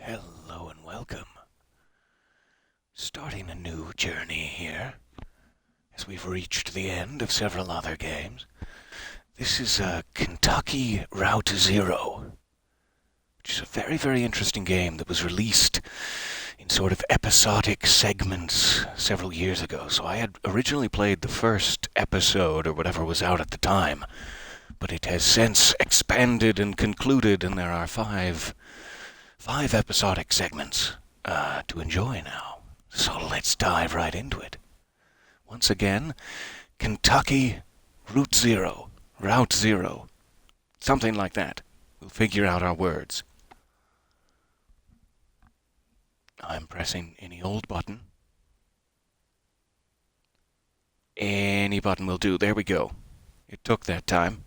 Hello and welcome. Starting a new journey here, as we've reached the end of several other games. This is Kentucky Route Zero, which is a very, very interesting game that was released in sort of episodic segments several years ago. So I had originally played the first episode, or whatever was out at the time, but it has since expanded and concluded, and there are five episodic segments to enjoy now. So let's dive right into it. Once again, Kentucky Route Zero, something like that. We'll figure out our words. I'm pressing any old button. Any button will do. There we go. It took that time.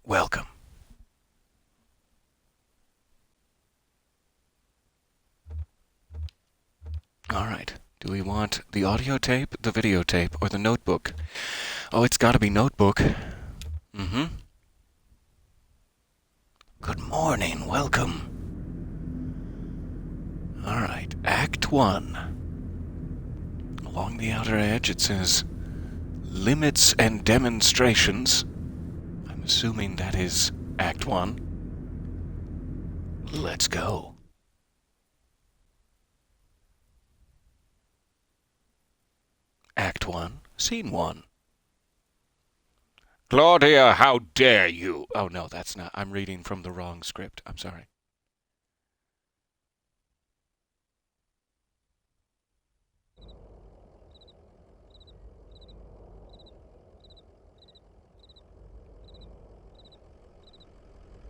Welcome. Alright, do we want the audio tape, the videotape, or the notebook? Oh, it's gotta be notebook. Good morning, welcome. Alright, Act 1. Along the outer edge it says, Limits and Demonstrations. I'm assuming that is Act 1. Let's go. Act 1, Scene 1. Claudia, how dare you? Oh, no, that's not. I'm reading from the wrong script. I'm sorry.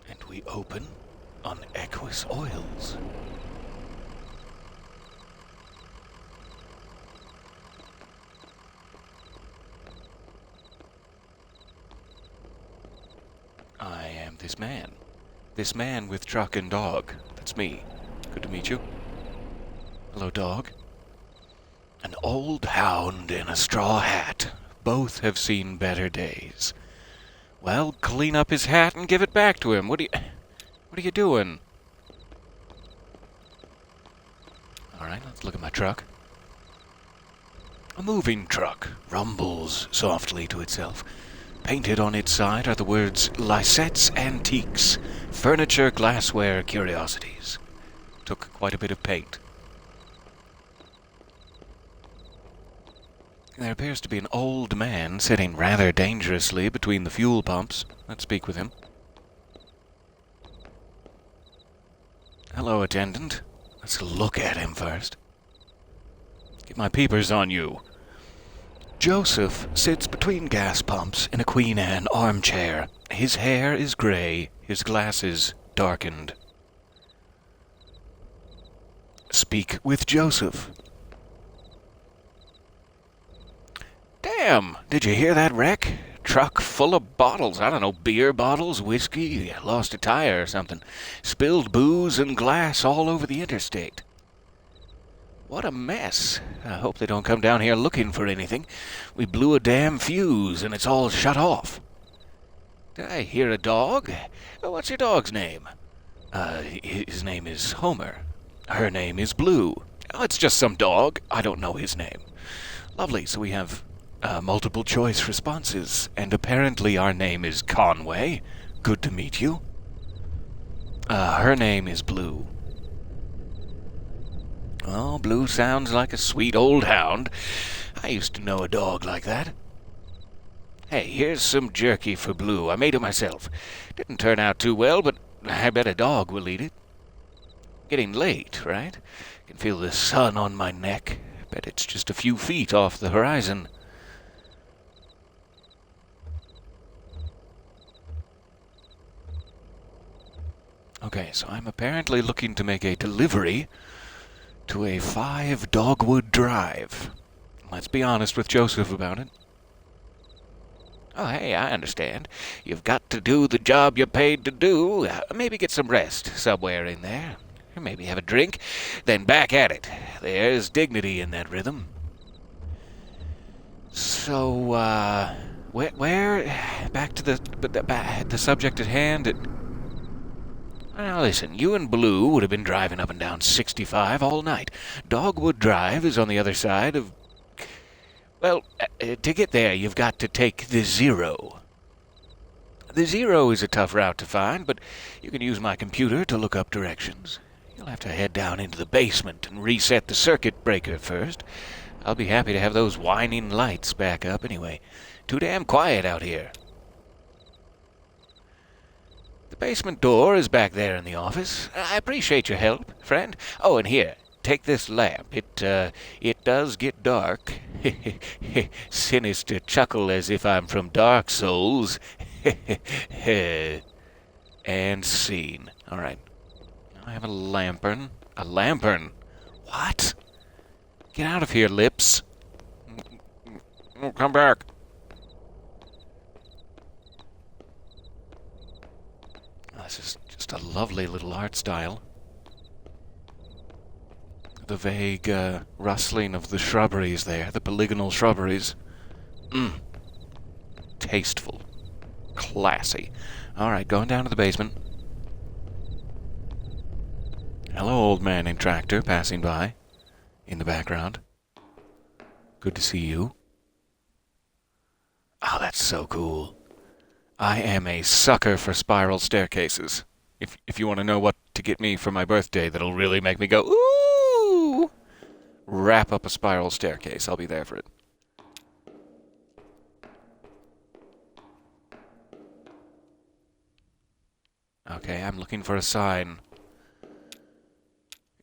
And we open on Equus Oils. I am this man. This man with truck and dog. That's me. Good to meet you. Hello, dog. An old hound in a straw hat. Both have seen better days. Well, clean up his hat and give it back to him. What are you doing? Alright, let's look at my truck. A moving truck rumbles softly to itself. Painted on its side are the words Lysette's Antiques, Furniture, Glassware, Curiosities. Took quite a bit of paint. There appears to be an old man sitting rather dangerously between the fuel pumps. Let's speak with him. Hello, attendant. Let's look at him first. Get my peepers on you. Joseph sits between gas pumps in a Queen Anne armchair. His hair is gray, his glasses darkened. Speak with Joseph. Damn, did you hear that wreck? Truck full of bottles, I don't know, beer bottles, whiskey, lost a tire or something. Spilled booze and glass all over the interstate. What a mess. I hope they don't come down here looking for anything. We blew a damn fuse and it's all shut off. Did I hear a dog? What's your dog's name? His name is Homer. Her name is Blue. Oh, it's just some dog. I don't know his name. Lovely, so we have multiple choice responses. And apparently our name is Conway. Good to meet you. Her name is Blue. Oh, Blue sounds like a sweet old hound. I used to know a dog like that. Hey, here's some jerky for Blue. I made it myself. Didn't turn out too well, but I bet a dog will eat it. Getting late, right? Can feel the sun on my neck. Bet it's just a few feet off the horizon. Okay, so I'm apparently looking to make a delivery to a 5 Dogwood Drive. Let's be honest with Joseph about it. Oh, hey, I understand. You've got to do the job you're paid to do. Maybe get some rest somewhere in there. Or maybe have a drink, then back at it. There's dignity in that rhythm. So, where back to the subject at hand. Now listen, you and Blue would have been driving up and down 65 all night. Dogwood Drive is on the other side of... Well, to get there, you've got to take the Zero. The Zero is a tough route to find, but you can use my computer to look up directions. You'll have to head down into the basement and reset the circuit breaker first. I'll be happy to have those whining lights back up anyway. Too damn quiet out here. The basement door is back there in the office. I appreciate your help, friend. Oh, and here, take this lamp. It does get dark. Sinister chuckle as if I'm from Dark Souls. And scene. All right. I have a lantern. A lantern? What? Get out of here, Lips. Come back. This is just a lovely little art style. The vague rustling of the shrubberies there, the polygonal shrubberies. Tasteful. Classy. All right, going down to the basement. Hello, old man in tractor passing by in the background. Good to see you. Oh, that's so cool. I am a sucker for spiral staircases. If you want to know what to get me for my birthday that'll really make me go, ooh! Wrap up a spiral staircase. I'll be there for it. Okay, I'm looking for a sign.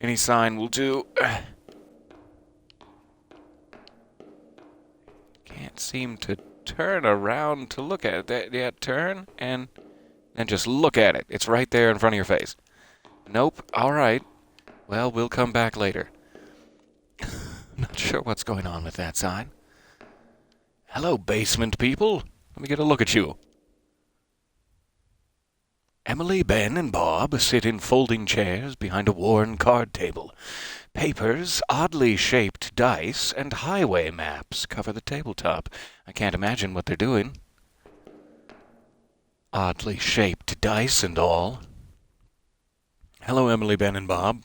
Any sign will do. Can't seem to turn around to look at it. Yeah, turn and then just look at it. It's right there in front of your face. Nope. All right. Well, we'll come back later. Not sure what's going on with that sign. Hello, basement people. Let me get a look at you. Emily, Ben, and Bob sit in folding chairs behind a worn card table. Papers, oddly shaped dice, and highway maps cover the tabletop. I can't imagine what they're doing. Oddly shaped dice and all. Hello, Emily, Ben, and Bob.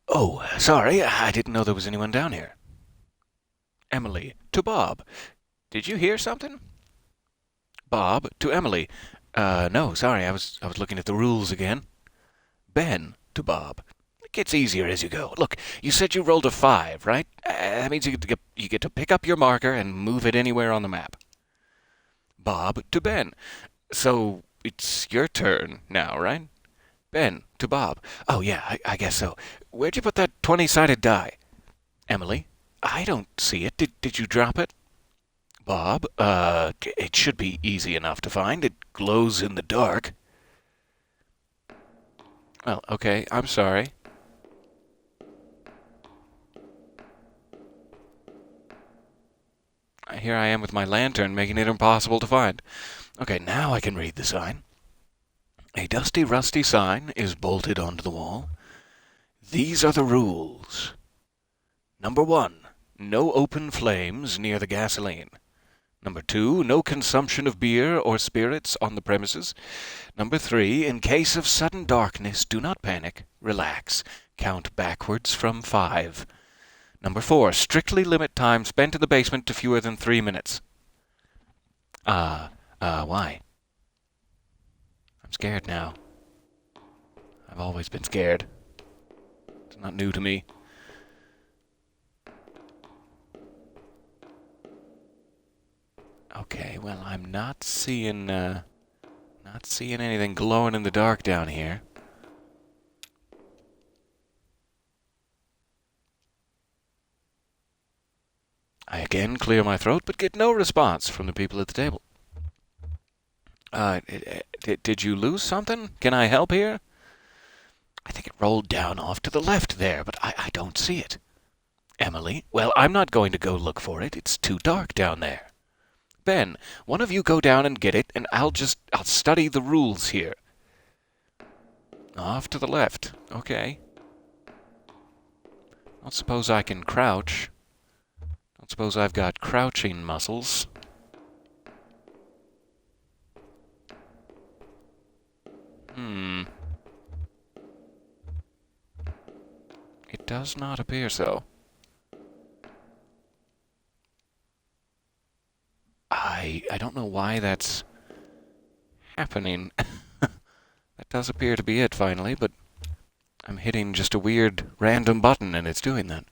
Oh, sorry, I didn't know there was anyone down here. Emily, to Bob. Did you hear something? Bob, to Emily. No, sorry, I was looking at the rules again. Ben, to Bob. It gets easier as you go. Look, you said you rolled a 5, right? That means you get to pick up your marker and move it anywhere on the map. Bob, to Ben. So, it's your turn now, right? Ben, to Bob. Oh, yeah, I guess so. Where'd you put that 20-sided die? Emily, I don't see it. Did you drop it? Bob, it should be easy enough to find. It glows in the dark. Well, okay, I'm sorry. Here I am with my lantern, making it impossible to find. Okay, now I can read the sign. A dusty, rusty sign is bolted onto the wall. These are the rules. Number 1, no open flames near the gasoline. Number 2, no consumption of beer or spirits on the premises. Number 3, in case of sudden darkness, do not panic. Relax. Count backwards from 5. Number 4, strictly limit time spent in the basement to fewer than 3 minutes. Why? I'm scared now. I've always been scared. It's not new to me. Okay, well, I'm not seeing anything glowing in the dark down here. I again clear my throat, but get no response from the people at the table. Did you lose something? Can I help here? I think it rolled down off to the left there, but I don't see it. Emily, well, I'm not going to go look for it. It's too dark down there. Ben, one of you go down and get it, and I'll study the rules here. Off to the left. Okay. Don't suppose I can crouch. Don't suppose I've got crouching muscles. It does not appear so. I don't know why that's happening. That does appear to be it finally, but I'm hitting just a weird random button and it's doing that.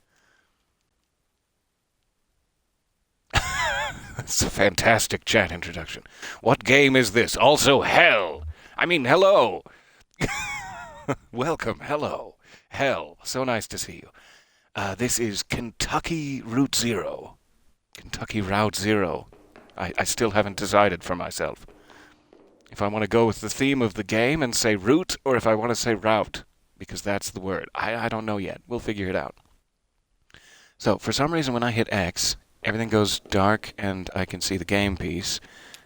That's a fantastic chat introduction. What game is this? Also, hell! I mean, hello! Welcome, hello. Hell, so nice to see you. This is Kentucky Route Zero. Kentucky Route Zero. I still haven't decided for myself. If I want to go with the theme of the game and say route, or if I want to say route, because that's the word. I don't know yet. We'll figure it out. So, for some reason, when I hit X, everything goes dark and I can see the game piece.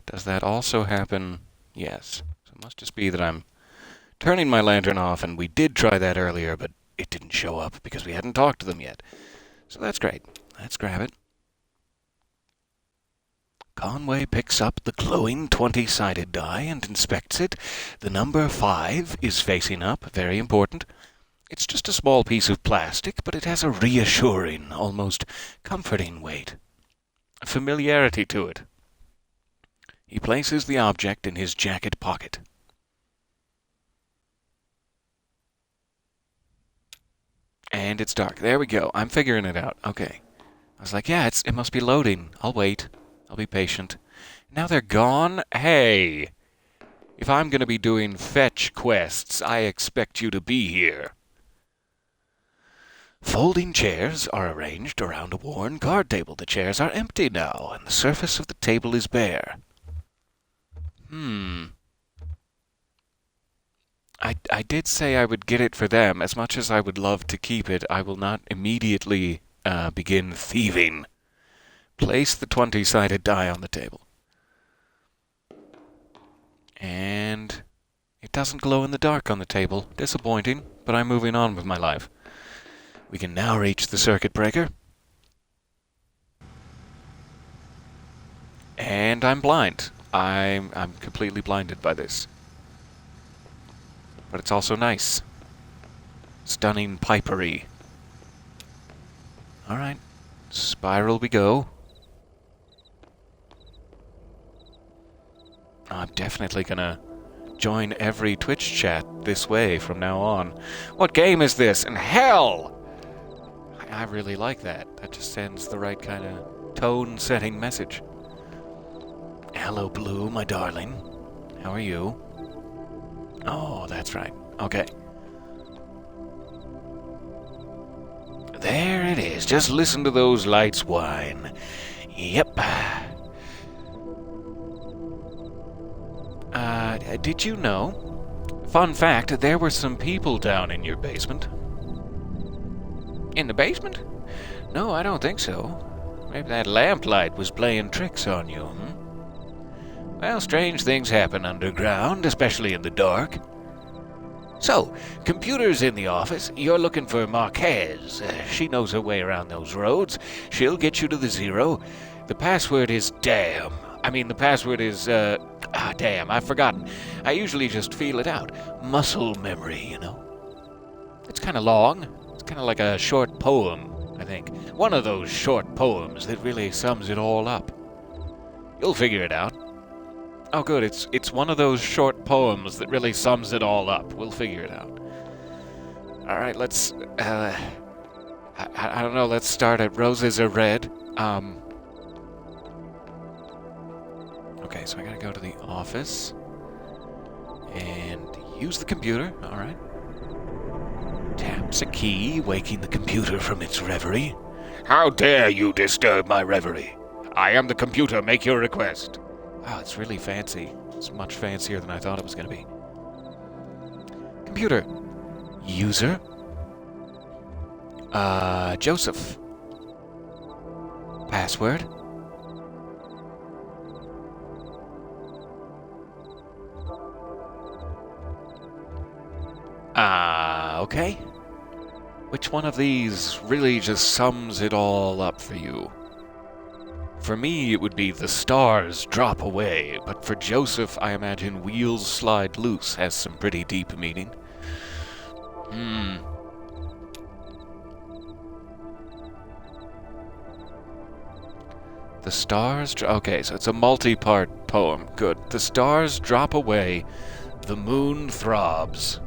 Does that also happen? Yes. So it must just be that I'm turning my lantern off, and we did try that earlier, but it didn't show up because we hadn't talked to them yet. So that's great. Let's grab it. Conway picks up the glowing 20-sided die and inspects it. The number 5 is facing up, very important. It's just a small piece of plastic, but it has a reassuring, almost comforting weight. A familiarity to it. He places the object in his jacket pocket. And it's dark. There we go. I'm figuring it out. Okay. I was like, yeah, it must be loading. I'll wait. I'll be patient. Now they're gone? Hey! If I'm going to be doing fetch quests, I expect you to be here. Folding chairs are arranged around a worn card table. The chairs are empty now, and the surface of the table is bare. I did say I would get it for them. As much as I would love to keep it, I will not immediately begin thieving. Place the 20-sided die on the table. And it doesn't glow in the dark on the table. Disappointing, but I'm moving on with my life. We can now reach the circuit breaker. And I'm blind. I'm completely blinded by this. But it's also nice. Stunning pipery. Alright. Spiral we go. I'm definitely gonna join every Twitch chat this way from now on. What game is this? And hell! I really like that. That just sends the right kind of tone-setting message. Hello, Blue, my darling. How are you? Oh, that's right. Okay. There it is. Just listen to those lights whine. Yep. Did you know? Fun fact, there were some people down in your basement. In the basement? No, I don't think so. Maybe that lamplight was playing tricks on you, Well, strange things happen underground, especially in the dark. So, computer's in the office. You're looking for Marquez. She knows her way around those roads. She'll get you to the zero. The password is damn. The password is, damn, I've forgotten. I usually just feel it out. Muscle memory, It's kind of long. It's kind of like a short poem, I think. One of those short poems that really sums it all up. You'll figure it out. Oh, good. It's one of those short poems that really sums it all up. We'll figure it out. All right, let's, I don't know, let's start at roses are red. Okay, so I gotta go to the office and use the computer. All right. Taps a key, waking the computer from its reverie. How dare you disturb my reverie? I am the computer. Make your request. Wow, it's really fancy. It's much fancier than I thought it was going to be. Computer. User. Joseph. Password. Okay. Which one of these really just sums it all up for you? For me, it would be the stars drop away, but for Joseph, I imagine wheels slide loose has some pretty deep meaning. The stars... Okay, so it's a multi-part poem. Good. The stars drop away, the moon throbs.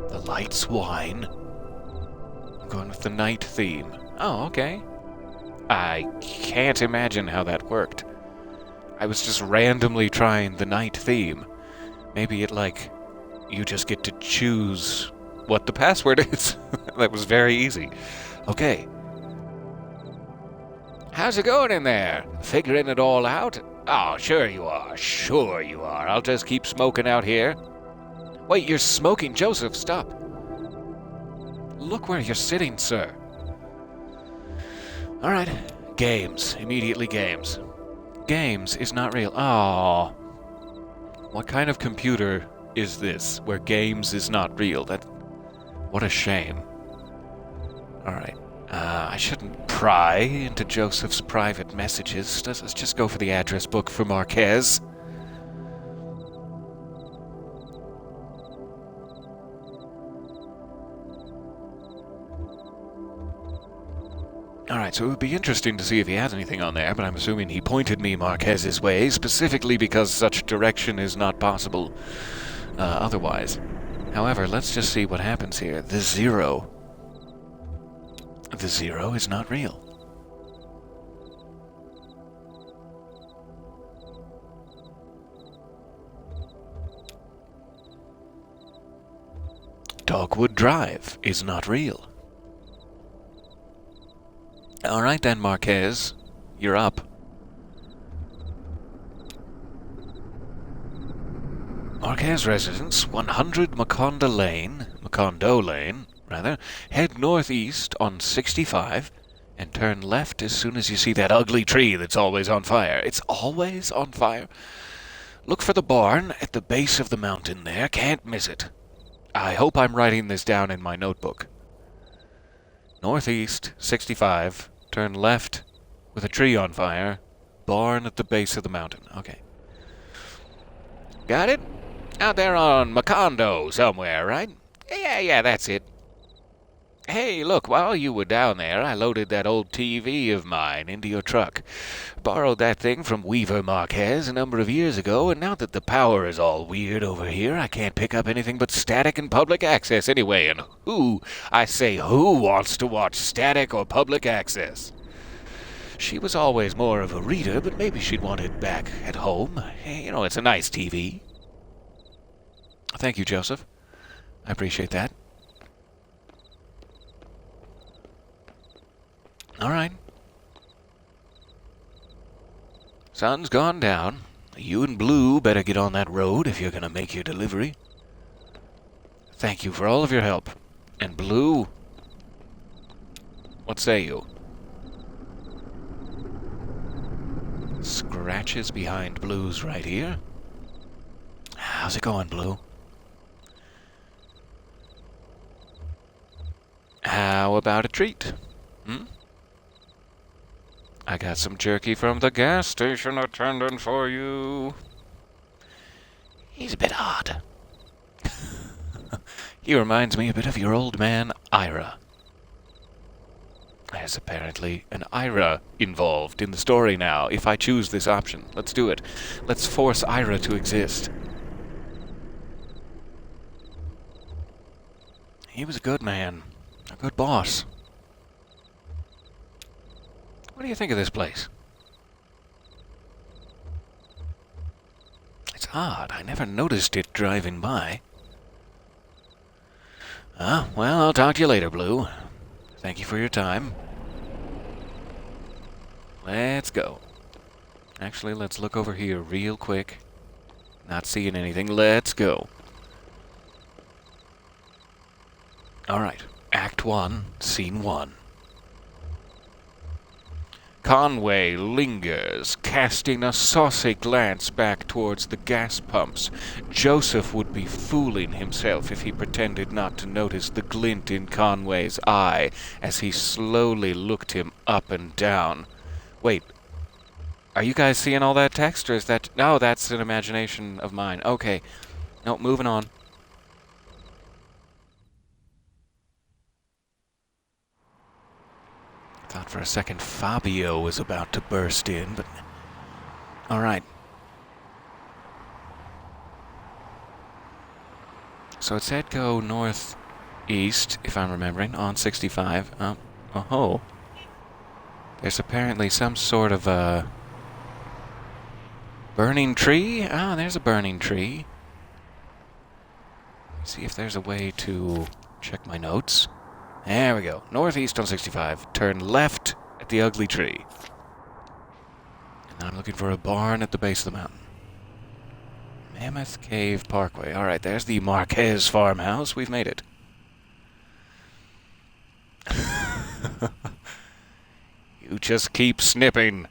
The lights whine. I'm going with the night theme. Oh, okay. I can't imagine how that worked. I was just randomly trying the night theme. Maybe you just get to choose what the password is. That was very easy. Okay. How's it going in there? Figuring it all out? Oh, sure you are. Sure you are. I'll just keep smoking out here. Wait, you're smoking, Joseph. Stop. Look where you're sitting, sir. All right. Games. Immediately games. Games is not real. Oh. What kind of computer is this where games is not real? What a shame. All right. I shouldn't pry into Joseph's private messages. Let's just go for the address book for Marquez. Alright, so it would be interesting to see if he has anything on there, but I'm assuming he pointed me Marquez's way, specifically because such direction is not possible otherwise. However, let's just see what happens here. The zero. The zero is not real. Dogwood Drive is not real. Alright then, Marquez. You're up. Marquez residence, 100 Macondo Lane, head northeast on 65, and turn left as soon as you see that ugly tree that's always on fire. It's always on fire? Look for the barn at the base of the mountain there. Can't miss it. I hope I'm writing this down in my notebook. Northeast, 65, turn left with a tree on fire, barn at the base of the mountain. Okay. Got it? Out there on Macondo somewhere, right? Yeah, that's it. Hey, look, while you were down there, I loaded that old TV of mine into your truck. Borrowed that thing from Weaver Marquez a number of years ago, and now that the power is all weird over here, I can't pick up anything but static and public access anyway. And who wants to watch static or public access? She was always more of a reader, but maybe she'd want it back at home. Hey, it's a nice TV. Thank you, Joseph. I appreciate that. All right. Sun's gone down. You and Blue better get on that road if you're going to make your delivery. Thank you for all of your help. And Blue, what say you? Scratches behind Blue's right ear. How's it going, Blue? How about a treat? I got some jerky from the gas station attendant for you. He's a bit odd. He reminds me a bit of your old man, Ira. There's apparently an Ira involved in the story now, if I choose this option. Let's do it. Let's force Ira to exist. He was a good man. A good boss. What do you think of this place? It's odd. I never noticed it driving by. Well, I'll talk to you later, Blue. Thank you for your time. Let's go. Actually, let's look over here real quick. Not seeing anything. Let's go. Alright. Act 1, Scene 1. Conway lingers, casting a saucy glance back towards the gas pumps. Joseph would be fooling himself if he pretended not to notice the glint in Conway's eye as he slowly looked him up and down. Wait, are you guys seeing all that text, or is that... No, that's an imagination of mine. Okay. No, moving on. Thought for a second Fabio was about to burst in, but... Alright. So it said go northeast, if I'm remembering, on 65. Oh. There's apparently some sort of a... burning tree? Ah, there's a burning tree. Let's see if there's a way to check my notes. There we go. Northeast on 65. Turn left at the ugly tree. And I'm looking for a barn at the base of the mountain. Mammoth Cave Parkway. Alright, there's the Marquez Farmhouse. We've made it. You just keep snipping.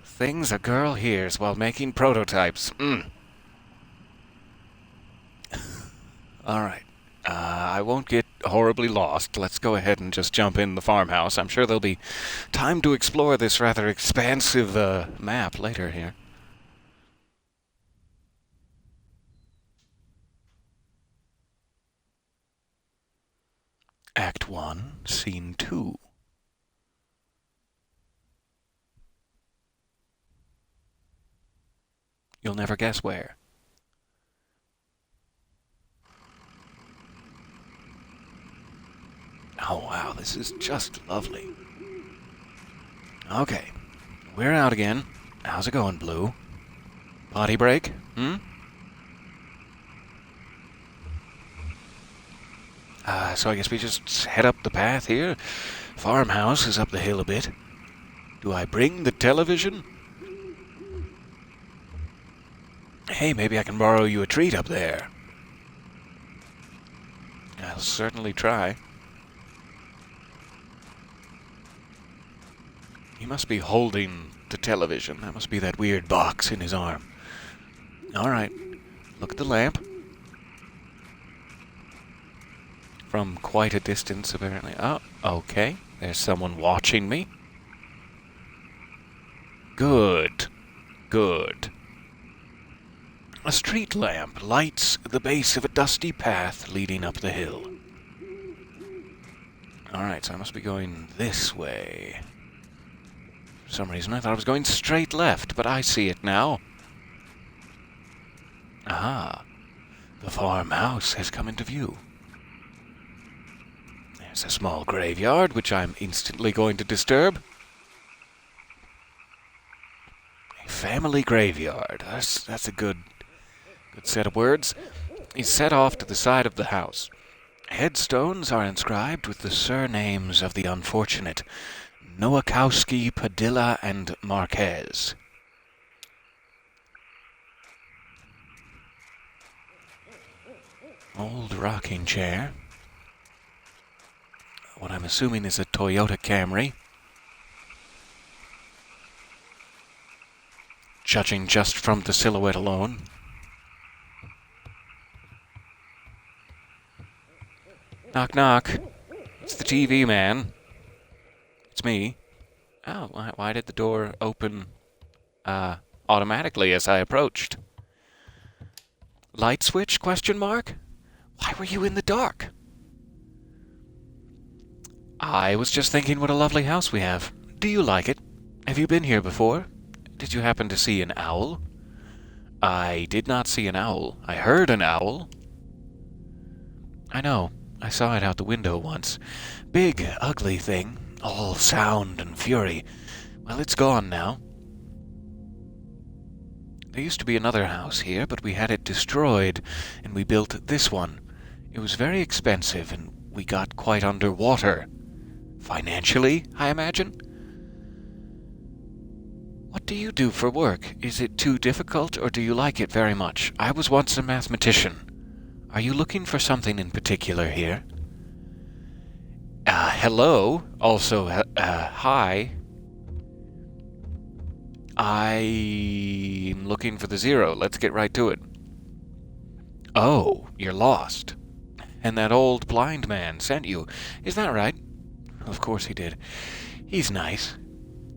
Things a girl hears while making prototypes. Alright. I won't get horribly lost. Let's go ahead and just jump in the farmhouse. I'm sure there'll be time to explore this rather expansive map later here. Act 1, Scene 2. You'll never guess where. Oh, wow, this is just lovely. Okay, we're out again. How's it going, Blue? Potty break? So I guess we just head up the path here. Farmhouse is up the hill a bit. Do I bring the television? Hey, maybe I can borrow you a treat up there. I'll certainly try. He must be holding the television. That must be that weird box in his arm. Alright. Look at the lamp. From quite a distance, apparently. Oh, okay. There's someone watching me. Good. Good. A street lamp lights the base of a dusty path leading up the hill. Alright, so I must be going this way. For some reason I thought I was going straight left, but I see it now. Aha. The farmhouse has come into view. There's a small graveyard, which I'm instantly going to disturb. A family graveyard. That's a good set of words. Is set off to the side of the house. Headstones are inscribed with the surnames of the unfortunate Nowakowski, Padilla, and Marquez. Old rocking chair. What I'm assuming is a Toyota Camry. Judging just from the silhouette alone. Knock, knock. It's the TV man. It's me. Oh, why did the door open automatically as I approached? Light switch, question mark? Why were you in the dark? I was just thinking what a lovely house we have. Do you like it? Have you been here before? Did you happen to see an owl? I did not see an owl. I heard an owl. I know. I saw it out the window once. Big, ugly thing. All sound and fury. Well, it's gone now. There used to be another house here, but we had it destroyed, and we built this one. It was very expensive, and we got quite underwater. Financially, I imagine? What do you do for work? Is it too difficult, or do you like it very much? I was once a mathematician. Are you looking for something in particular here? Hello. Also, hi. I'm looking for the zero. Let's get right to it. Oh, you're lost. And that old blind man sent you. Is that right? Of course he did. He's nice.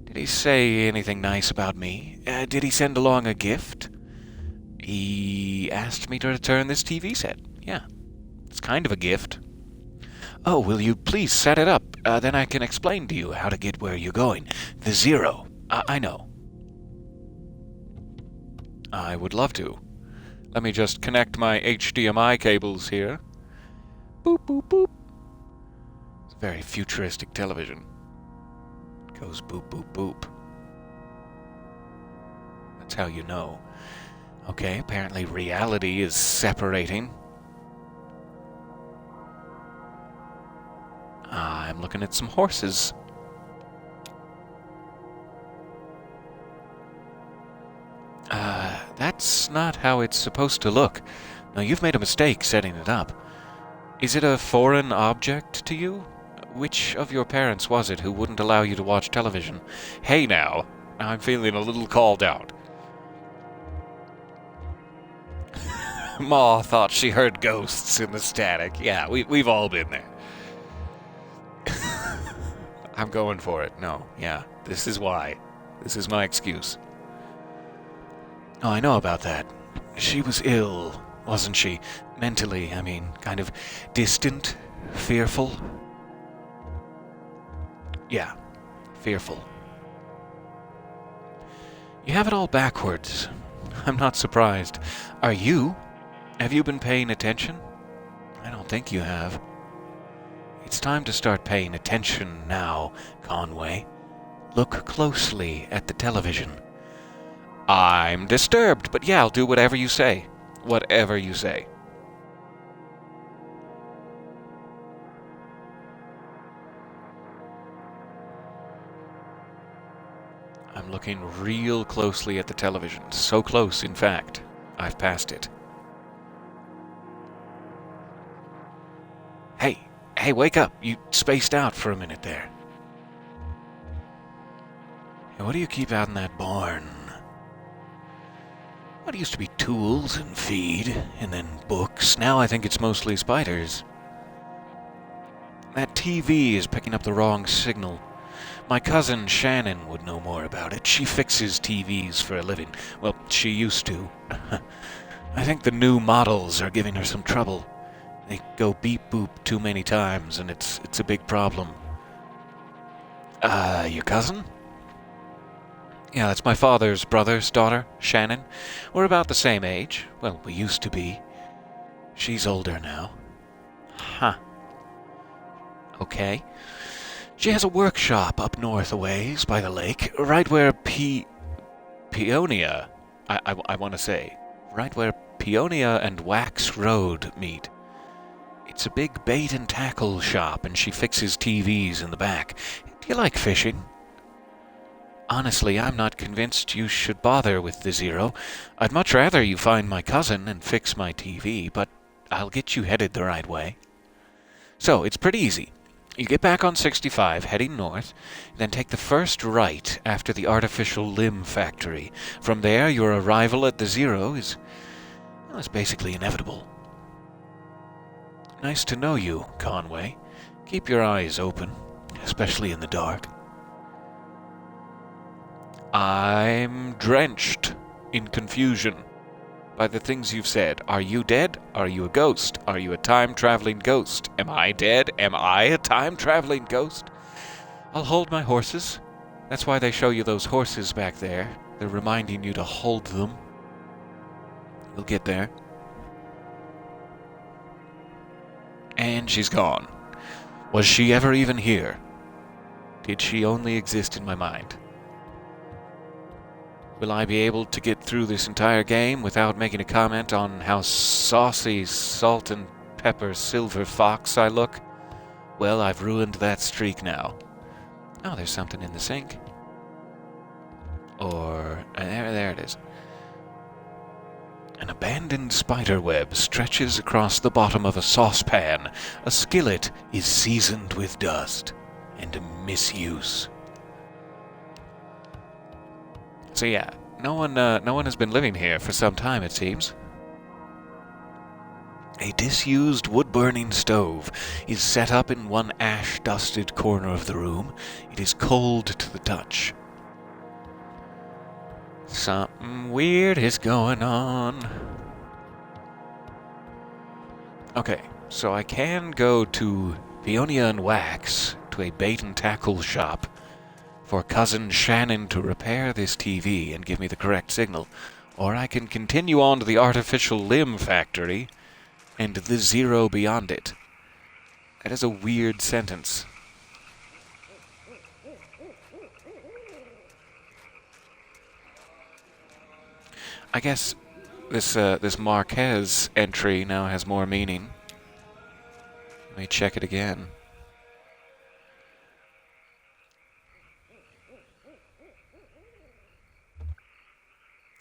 Did he say anything nice about me? Did he send along a gift? He asked me to return this TV set. Yeah, it's kind of a gift. Oh, will you please set it up? Then I can explain to you how to get where you're going. The zero. I know. I would love to. Let me just connect my HDMI cables here. Boop, boop, boop. It's a very futuristic television. It goes boop, boop, boop. That's how you know. Okay, apparently reality is separating. I'm looking at some horses. That's not how it's supposed to look. No, you've made a mistake setting it up. Is it a foreign object to you? Which of your parents was it who wouldn't allow you to watch television? Hey now, I'm feeling a little called out. Ma thought she heard ghosts in the static. Yeah, we've all been there. I'm going for it. No, yeah, this is why. This is my excuse. Oh, I know about that. She was ill, wasn't she? Mentally, I mean, kind of distant, fearful. Yeah, fearful. You have it all backwards. I'm not surprised. Are you? Have you been paying attention? I don't think you have. It's time to start paying attention now, Conway. Look closely at the television. I'm disturbed, but yeah, I'll do whatever you say. Whatever you say. I'm looking real closely at the television. So close, in fact, I've passed it. Hey, wake up. You spaced out for a minute there. Hey, what do you keep out in that barn? What used to be tools and feed, and then books. Now I think it's mostly spiders. That TV is picking up the wrong signal. My cousin Shannon would know more about it. She fixes TVs for a living. Well, she used to. I think the new models are giving her some trouble. They go beep-boop too many times, and it's a big problem. Your cousin? Yeah, that's my father's brother's daughter, Shannon. We're about the same age. Well, we used to be. She's older now. Huh. Okay. She has a workshop up north a ways by the lake, right where Peonia, I want to say, right where Peonia and Wax Road meet. It's a big bait and tackle shop, and she fixes TVs in the back. Do you like fishing? Honestly, I'm not convinced you should bother with the zero. I'd much rather you find my cousin and fix my TV, but I'll get you headed the right way. So, it's pretty easy. You get back on 65, heading north, then take the first right after the artificial limb factory. From there, your arrival at the zero is basically inevitable. Nice to know you, Conway. Keep your eyes open, especially in the dark. I'm drenched in confusion by the things you've said. Are you dead? Are you a ghost? Are you a time-traveling ghost? Am I dead? Am I a time-traveling ghost? I'll hold my horses. That's why they show you those horses back there. They're reminding you to hold them. We'll get there. And she's gone. Was she ever even here? Did she only exist in my mind? Will I be able to get through this entire game without making a comment on how saucy, salt and pepper silver fox I look? Well, I've ruined that streak now. Oh, there's something in the sink. Or, there it is. And a abandoned spider web stretches across the bottom of a saucepan. A skillet is seasoned with dust and misuse. So yeah, no one has been living here for some time, it seems. A disused wood-burning stove is set up in one ash-dusted corner of the room. It is cold to the touch. Something weird is going on. Okay, so I can go to Peonia and Wax, to a bait and tackle shop, for Cousin Shannon to repair this TV and give me the correct signal. Or I can continue on to the artificial limb factory and the zero beyond it. That is a weird sentence. I guess this Marquez entry now has more meaning. Let me check it again.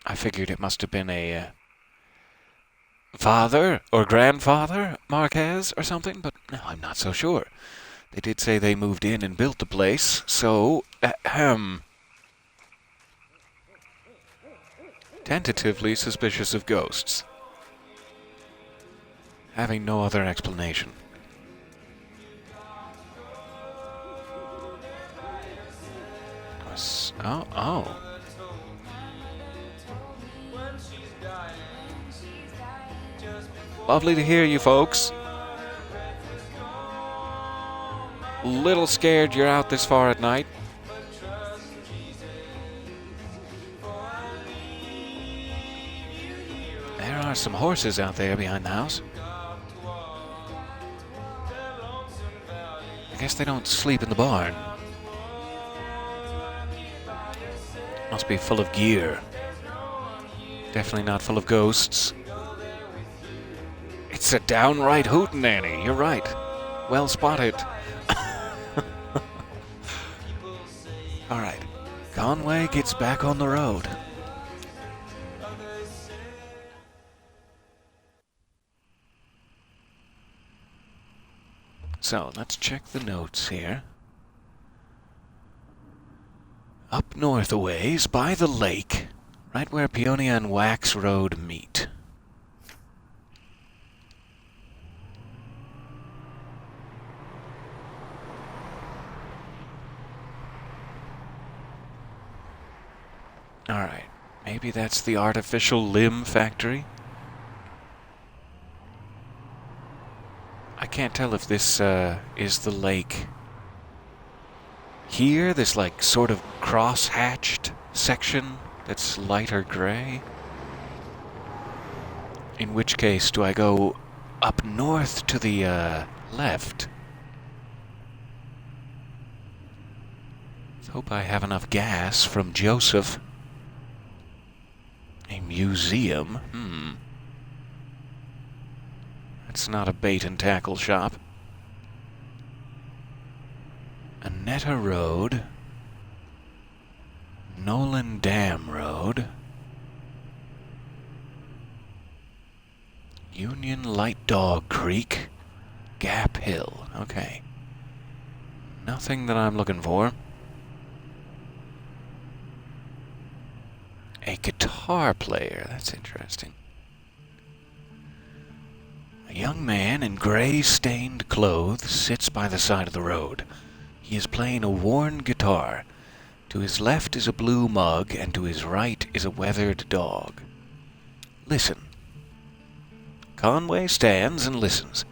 I figured it must have been a father or grandfather Marquez or something, but no, I'm not so sure. They did say they moved in and built the place, so tentatively suspicious of ghosts, having no other explanation. Oh. Lovely to hear you folks. Little scared you're out this far at night. There are some horses out there behind the house. I guess they don't sleep in the barn. Must be full of gear. Definitely not full of ghosts. It's a downright hootenanny, you're right. Well spotted. Alright, Conway gets back on the road. So, let's check the notes here. Up north a ways, by the lake, right where Peonia and Wax Road meet. Alright, maybe that's the artificial limb factory? I can't tell if this is the lake here, this like sort of cross-hatched section that's lighter gray. In which case, do I go up north to the left? Let's hope I have enough gas from Joseph. A museum? That's not a bait and tackle shop. Annetta Road. Nolan Dam Road. Union Light Dog Creek. Gap Hill. Okay. Nothing that I'm looking for. A guitar player. That's interesting. A young man in gray-stained clothes sits by the side of the road. He is playing a worn guitar. To his left is a blue mug, and to his right is a weathered dog. Listen. Conway stands and listens.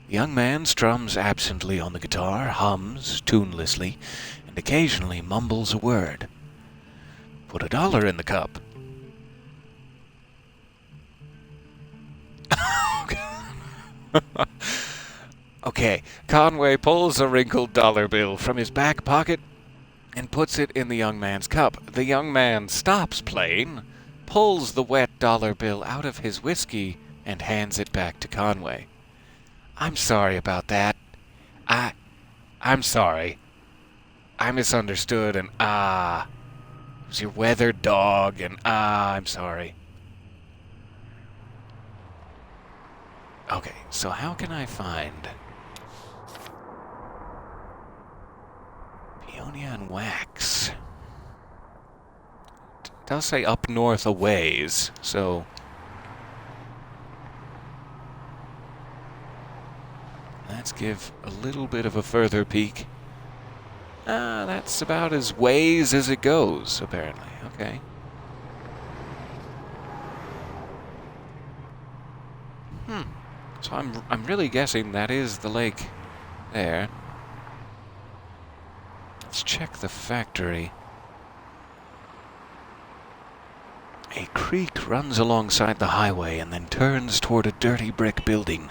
The young man strums absently on the guitar, hums tunelessly, and occasionally mumbles a word. Put $1 in the cup. Okay, Conway pulls a wrinkled dollar bill from his back pocket and puts it in the young man's cup. The young man stops playing, pulls the wet dollar bill out of his whiskey, and hands it back to Conway. I'm sorry about that. I'm sorry. I misunderstood, and it was your weathered dog, and I'm sorry. Okay, so how can I find Peonia and Wax? It does say up north a ways, so let's give a little bit of a further peek. That's about as ways as it goes, apparently. Okay. So I'm really guessing that is the lake there. Let's check the factory. A creek runs alongside the highway and then turns toward a dirty brick building.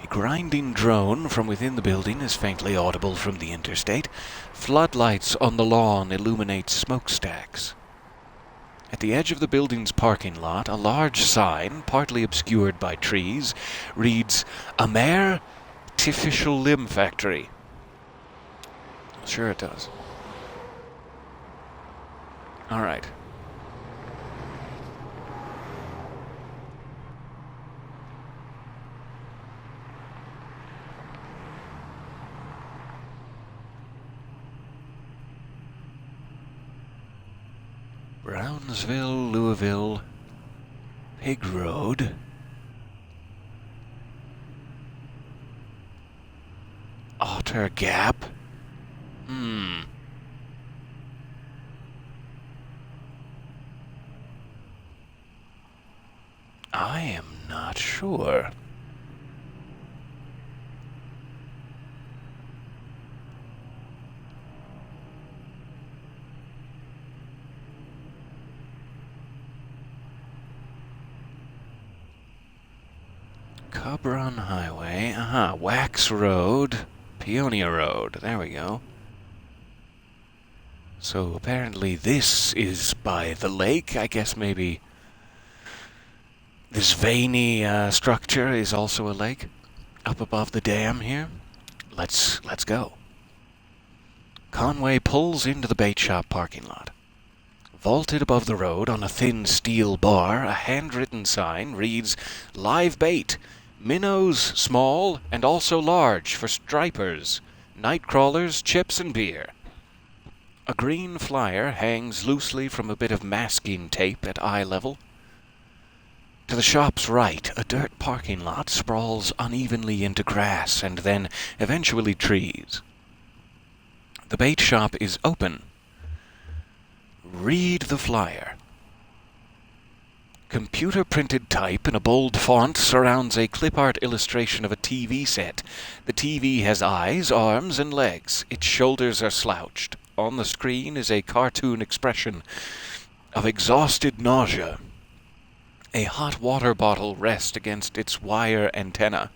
A grinding drone from within the building is faintly audible from the interstate. Floodlights on the lawn illuminate smokestacks. At the edge of the building's parking lot, a large sign, partly obscured by trees, reads, Amer Artificial Limb Factory. Sure it does. All right. Brownsville, Louisville, Pig Road. Otter Gap. I am not sure. Cub Run Highway. Wax Road. Peonia Road. There we go. So apparently this is by the lake. I guess maybe this veiny structure is also a lake up above the dam here. Let's go. Conway pulls into the bait shop parking lot. Vaulted above the road on a thin steel bar, a handwritten sign reads, Live bait. Minnows small and also large for stripers, night crawlers, chips, and beer. A green flyer hangs loosely from a bit of masking tape at eye level. To the shop's right, a dirt parking lot sprawls unevenly into grass and then eventually trees. The bait shop is open. Read the flyer. Computer-printed type in a bold font surrounds a clip art illustration of a TV set. The TV has eyes, arms, and legs. Its shoulders are slouched. On the screen is a cartoon expression of exhausted nausea. A hot water bottle rests against its wire antenna.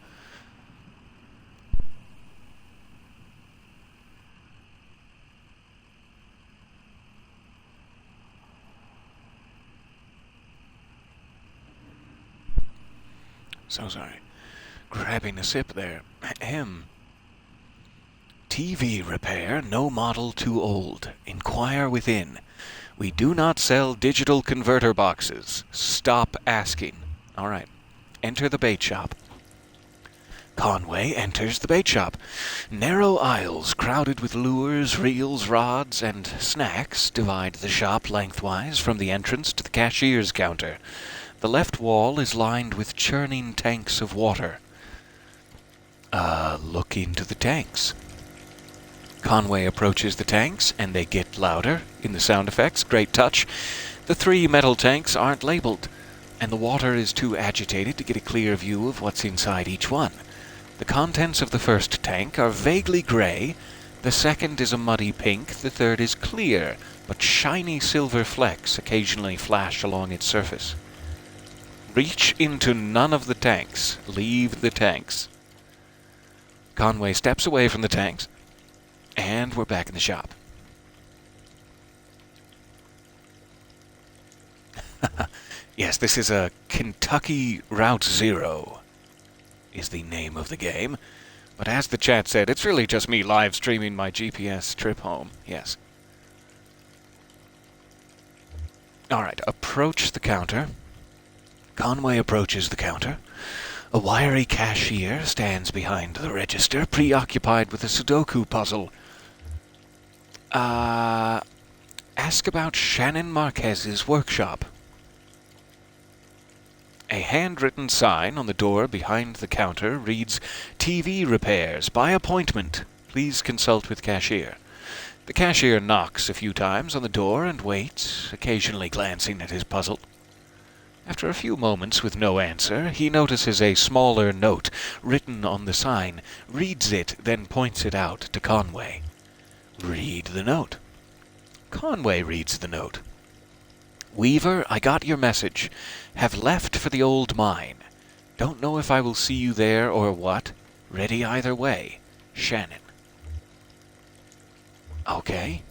So sorry. Grabbing a sip there. TV repair, no model too old. Inquire within. We do not sell digital converter boxes. Stop asking. All right. Enter the bait shop. Conway enters the bait shop. Narrow aisles crowded with lures, reels, rods, and snacks divide the shop lengthwise from the entrance to the cashier's counter. The left wall is lined with churning tanks of water. Look into the tanks. Conway approaches the tanks, and they get louder in the sound effects. Great touch. The 3 metal tanks aren't labeled, and the water is too agitated to get a clear view of what's inside each one. The contents of the first tank are vaguely gray, the second is a muddy pink, the third is clear, but shiny silver flecks occasionally flash along its surface. Reach into none of the tanks. Leave the tanks. Conway steps away from the tanks, and we're back in the shop. Yes, this is a Kentucky Route Zero, is the name of the game. But as the chat said, it's really just me live streaming my GPS trip home. Yes. Alright, approach the counter. Conway approaches the counter. A wiry cashier stands behind the register, preoccupied with a Sudoku puzzle. Ask about Shannon Marquez's workshop. A handwritten sign on the door behind the counter reads, TV repairs by appointment. Please consult with cashier. The cashier knocks a few times on the door and waits, occasionally glancing at his puzzle. After a few moments with no answer, he notices a smaller note written on the sign, reads it, then points it out to Conway. Read the note. Conway reads the note. Weaver, I got your message. Have left for the old mine. Don't know if I will see you there or what. Ready either way. Shannon. Okay.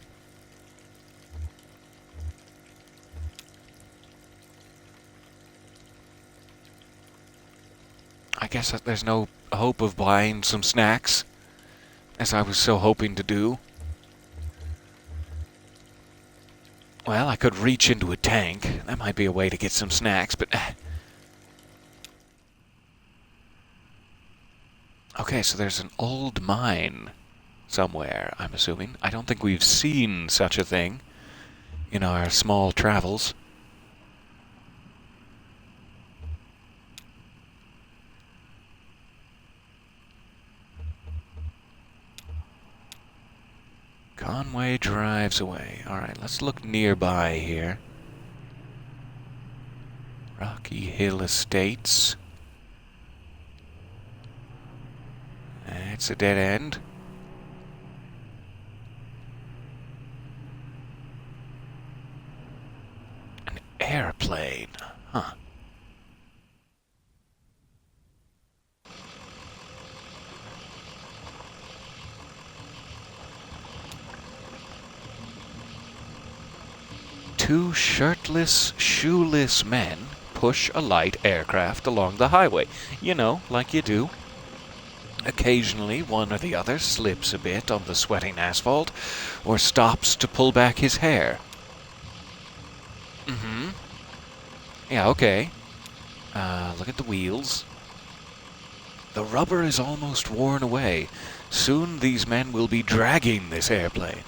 I guess that there's no hope of buying some snacks, as I was so hoping to do. Well, I could reach into a tank. That might be a way to get some snacks, but... Okay, so there's an old mine somewhere, I'm assuming. I don't think we've seen such a thing in our small travels. Conway drives away. Alright, let's look nearby here. Rocky Hill Estates. It's a dead end. An airplane. Huh. Two shirtless, shoeless men push a light aircraft along the highway. You know, like you do. Occasionally, one or the other slips a bit on the sweating asphalt, or stops to pull back his hair. Mm-hmm. Yeah, okay. Look at the wheels. The rubber is almost worn away. Soon these men will be dragging this airplane.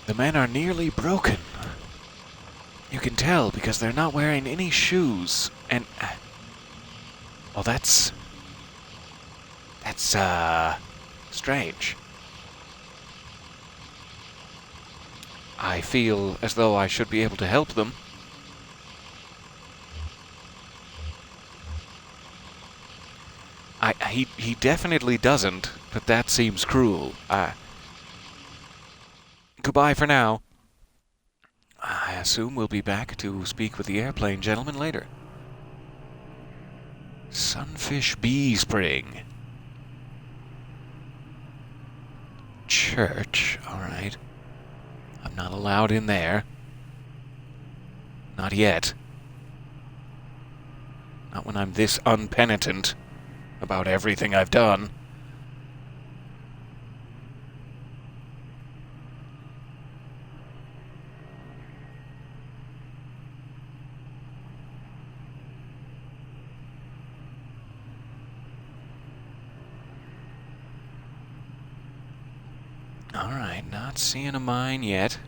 The men are nearly broken. You can tell because they're not wearing any shoes. And... well, that's strange. I feel as though I should be able to help them. He definitely doesn't, but that seems cruel. Goodbye for now. I assume we'll be back to speak with the airplane gentleman later. Sunfish Bee Spring. Church, alright. I'm not allowed in there. Not yet. Not when I'm this unpenitent about everything I've done. Alright, not seeing a mine yet.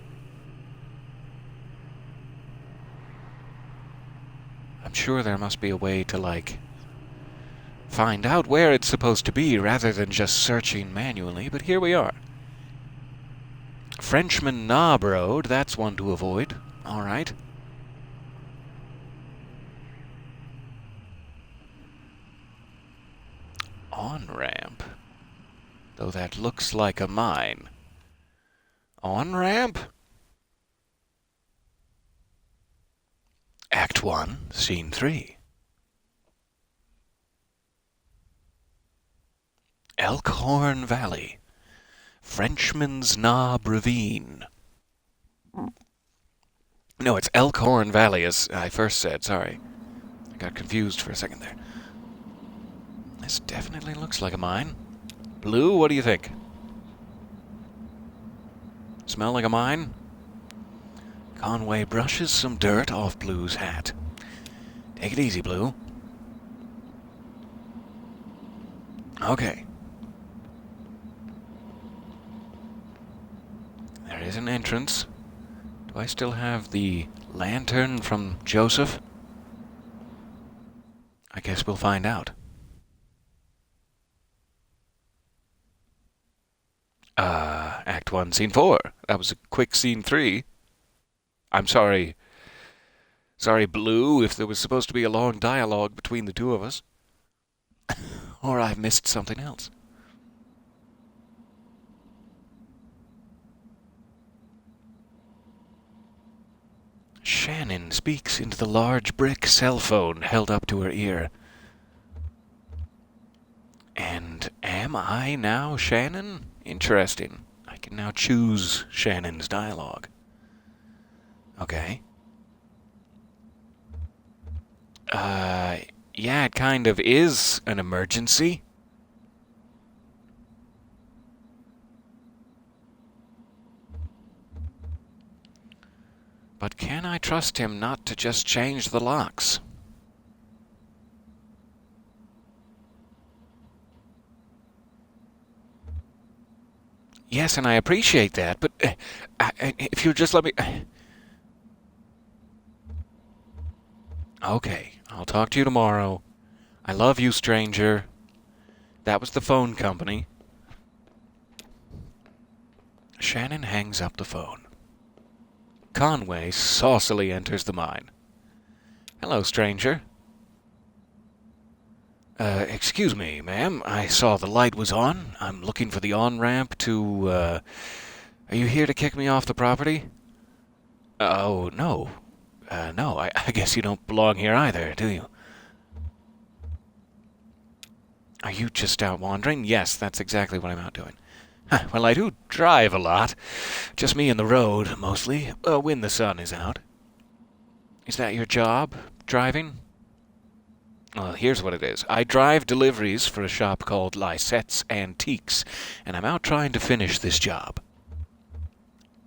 I'm sure there must be a way to, like, find out where it's supposed to be rather than just searching manually, but here we are. Frenchman Knob Road, that's one to avoid. Alright. On-ramp. Though that looks like a mine. On-ramp? Act 1, Scene 3. Elkhorn Valley. Frenchman's Knob Ravine. No, it's Elkhorn Valley, as I first said, sorry. I got confused for a second there. This definitely looks like a mine. Blue, what do you think? Smell like a mine? Conway brushes some dirt off Blue's hat. Take it easy, Blue. Okay. There is an entrance. Do I still have the lantern from Joseph? I guess we'll find out. Act 1, Scene 4. That was a quick Scene 3. I'm sorry. Sorry, Blue, if there was supposed to be a long dialogue between the two of us. Or I've missed something else. Shannon speaks into the large brick cell phone held up to her ear. And am I now Shannon? Interesting. I can now choose Shannon's dialogue. Okay. Yeah, it kind of is an emergency. But can I trust him not to just change the locks? Yes, and I appreciate that, but if you'll just let me... Okay, I'll talk to you tomorrow. I love you, stranger. That was the phone company. Shannon hangs up the phone. Conway saucily enters the mine. Hello, stranger. Excuse me, ma'am. I saw the light was on. I'm looking for the on-ramp to, Are you here to kick me off the property? Oh, no. No, I guess you don't belong here either, do you? Are you just out wandering? Yes, that's exactly what I'm out doing. Well, I do drive a lot. Just me and the road, mostly, when the sun is out. Is that your job, driving? Well, here's what it is. I drive deliveries for a shop called Lysette's Antiques, and I'm out trying to finish this job.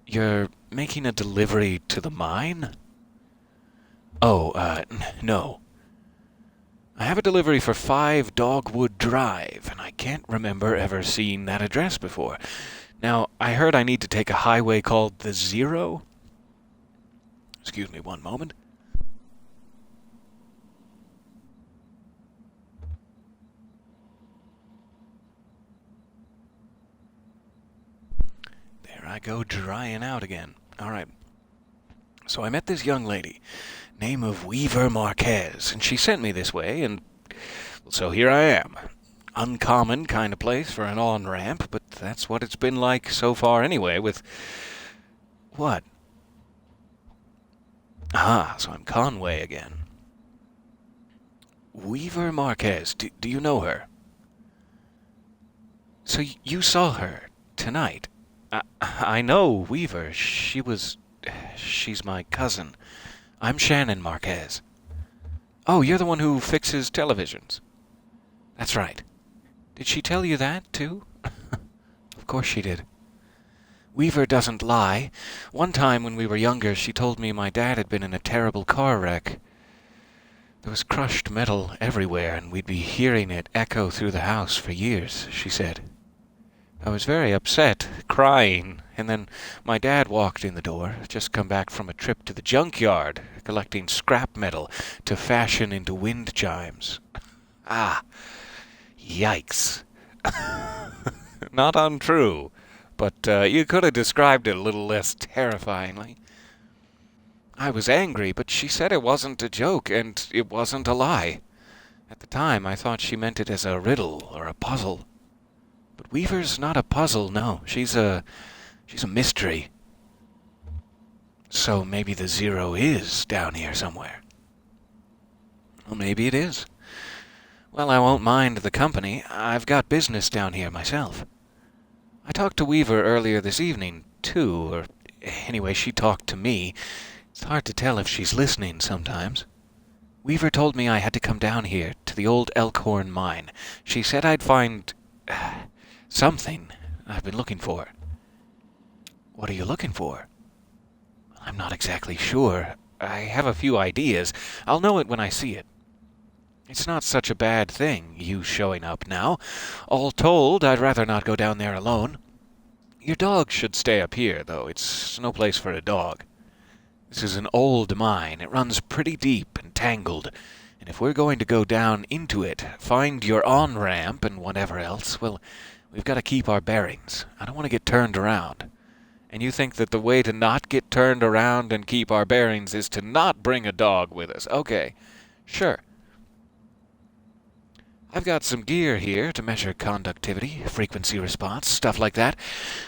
You're making a delivery to the mine? Oh, no. I have a delivery for 5 Dogwood Drive, and I can't remember ever seeing that address before. Now, I heard I need to take a highway called the Zero. Excuse me one moment. There I go drying out again. All right. So I met this young lady, name of Weaver Marquez, and she sent me this way, and so here I am. Uncommon kind of place for an on-ramp, but that's what it's been like so far anyway, with... What? Ah, so I'm Conway again. Weaver Marquez, do you know her? So you saw her tonight? I know Weaver. She's my cousin. I'm Shannon Marquez. Oh, you're the one who fixes televisions. That's right. Did she tell you that, too? Of course she did. Weaver doesn't lie. One time when we were younger, she told me my dad had been in a terrible car wreck. There was crushed metal everywhere, and we'd be hearing it echo through the house for years, she said. I was very upset, crying, and then my dad walked in the door, just come back from a trip to the junkyard, collecting scrap metal to fashion into wind chimes. Ah, yikes. Not untrue, but you could have described it a little less terrifyingly. I was angry, but she said it wasn't a joke, and it wasn't a lie. At the time, I thought she meant it as a riddle or a puzzle. But Weaver's not a puzzle, no. She's a mystery. So maybe the Zero is down here somewhere. Well, maybe it is. Well, I won't mind the company. I've got business down here myself. I talked to Weaver earlier this evening, too, or anyway, she talked to me. It's hard to tell if she's listening sometimes. Weaver told me I had to come down here to the old Elkhorn mine. She said I'd find... something I've been looking for. What are you looking for? I'm not exactly sure. I have a few ideas. I'll know it when I see it. It's not such a bad thing, you showing up now. All told, I'd rather not go down there alone. Your dog should stay up here, though. It's no place for a dog. This is an old mine. It runs pretty deep and tangled. And if we're going to go down into it, find your on-ramp and whatever else, well, we've got to keep our bearings. I don't want to get turned around. And you think that the way to not get turned around and keep our bearings is to not bring a dog with us. Okay, sure. I've got some gear here to measure conductivity, frequency response, stuff like that.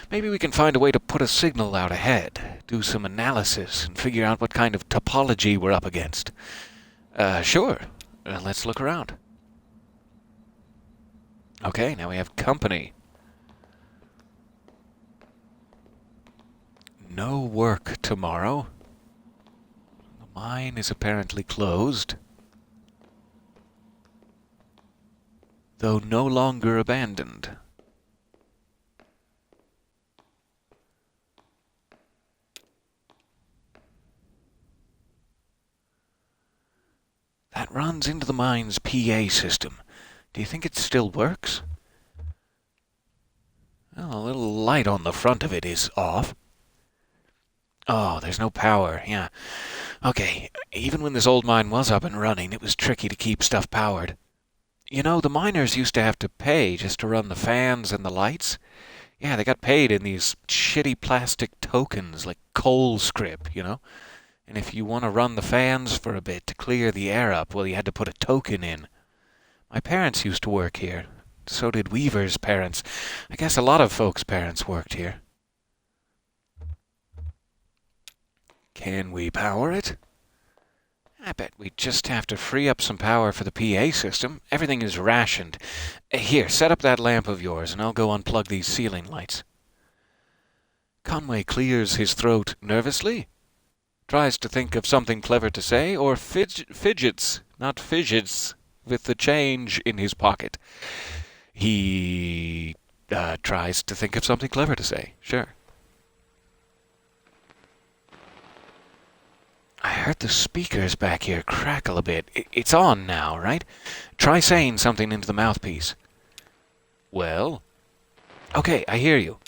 Maybe we can find a way to put a signal out ahead, do some analysis, and figure out what kind of topology we're up against. Sure. Let's look around. Okay, now we have company. No work tomorrow. The mine is apparently closed, though no longer abandoned. That runs into the mine's PA system. Do you think it still works? Well, a little light on the front of it is off. Oh, there's no power, yeah. Okay, even when this old mine was up and running, it was tricky to keep stuff powered. You know, the miners used to have to pay just to run the fans and the lights. Yeah, they got paid in these shitty plastic tokens, like coal scrip, you know? And if you want to run the fans for a bit to clear the air up, well, you had to put a token in. My parents used to work here. So did Weaver's parents. I guess a lot of folks' parents worked here. Can we power it? I bet we just have to free up some power for the PA system. Everything is rationed. Here, set up that lamp of yours, and I'll go unplug these ceiling lights. Conway clears his throat nervously, tries to think of something clever to say, or fidgets, not fidgets, with the change in his pocket. He tries to think of something clever to say, sure. I heard the speakers back here crackle a bit. It's on now, right? Try saying something into the mouthpiece. Well? Okay, I hear you.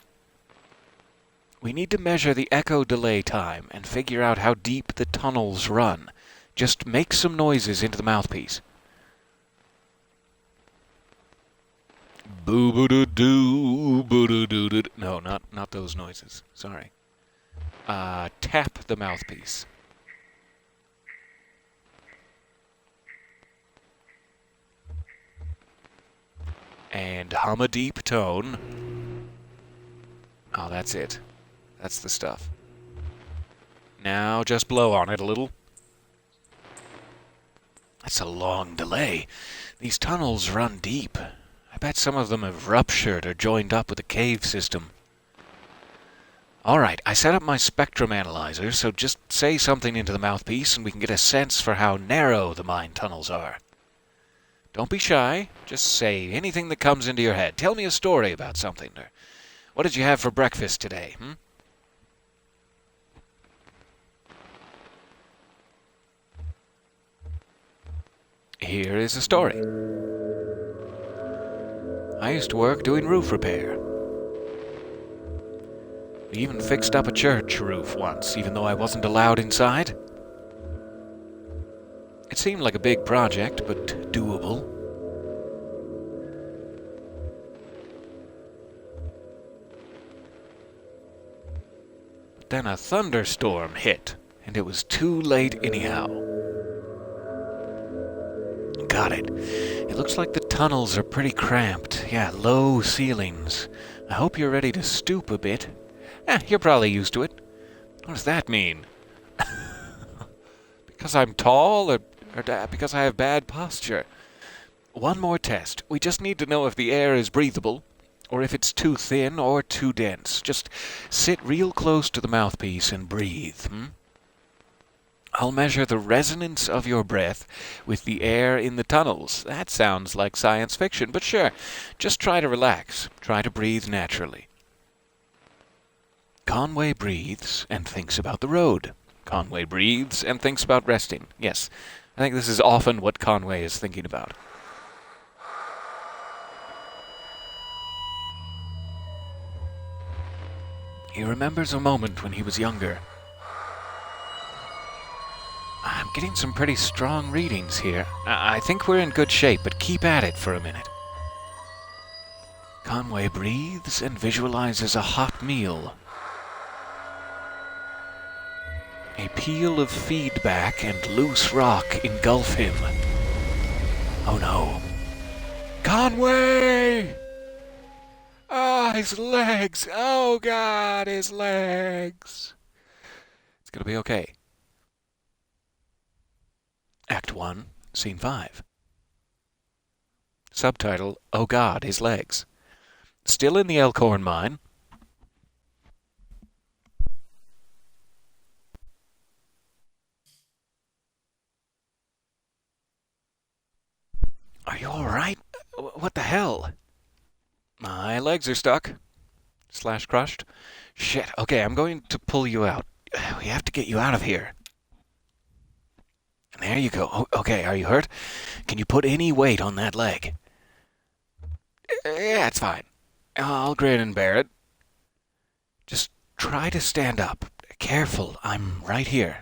We need to measure the echo delay time and figure out how deep the tunnels run. Just make some noises into the mouthpiece. Boo-boo-doo-doo, boo-doo-doo-doo. No, not those noises. Sorry. Tap the mouthpiece. And hum a deep tone. Oh, that's it. That's the stuff. Now just blow on it a little. That's a long delay. These tunnels run deep. I bet some of them have ruptured or joined up with the cave system. All right, I set up my spectrum analyzer, so just say something into the mouthpiece and we can get a sense for how narrow the mine tunnels are. Don't be shy. Just say anything that comes into your head. Tell me a story about something. Or what did you have for breakfast today? Here is a story. I used to work doing roof repair. We even fixed up a church roof once, even though I wasn't allowed inside. It seemed like a big project, but doable. But then a thunderstorm hit, and it was too late anyhow. Got it. It looks like the tunnels are pretty cramped. Yeah, low ceilings. I hope you're ready to stoop a bit. You're probably used to it. What does that mean? Because I'm tall, or because I have bad posture? One more test. We just need to know if the air is breathable, or if it's too thin or too dense. Just sit real close to the mouthpiece and breathe. I'll measure the resonance of your breath with the air in the tunnels. That sounds like science fiction, but sure. Just try to relax. Try to breathe naturally. Conway breathes and thinks about the road. Conway breathes and thinks about resting. Yes, I think this is often what Conway is thinking about. He remembers a moment when he was younger. I'm getting some pretty strong readings here. I think we're in good shape, but keep at it for a minute. Conway breathes and visualizes a hot meal. A peal of feedback and loose rock engulf him. Oh no. Conway! Ah, his legs! Oh God, his legs! It's gonna be okay. Act 1, Scene 5. Subtitle, Oh God, his legs. Still in the Elkhorn mine. Are you alright? What the hell? My legs are stuck. / crushed. Shit, okay, I'm going to pull you out. We have to get you out of here. There you go. Okay, are you hurt? Can you put any weight on that leg? Yeah, it's fine. I'll grin and bear it. Just try to stand up. Careful, I'm right here.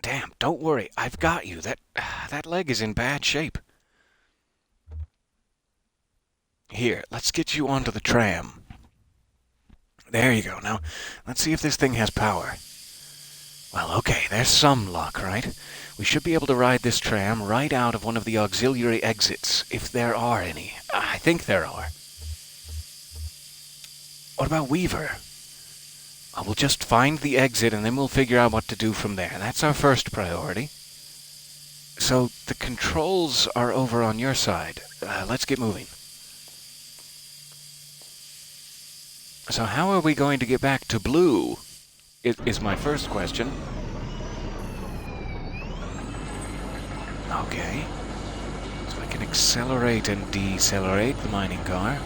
Damn, don't worry. I've got you. That leg is in bad shape. Here, let's get you onto the tram. There you go. Now, let's see if this thing has power. Well, okay, there's some luck, right? We should be able to ride this tram right out of one of the auxiliary exits, if there are any. I think there are. What about Weaver? We'll just find the exit and then we'll figure out what to do from there. That's our first priority. So, the controls are over on your side. Let's get moving. So how are we going to get back to Blue? Is my first question. Okay. So I can accelerate and decelerate the mining car.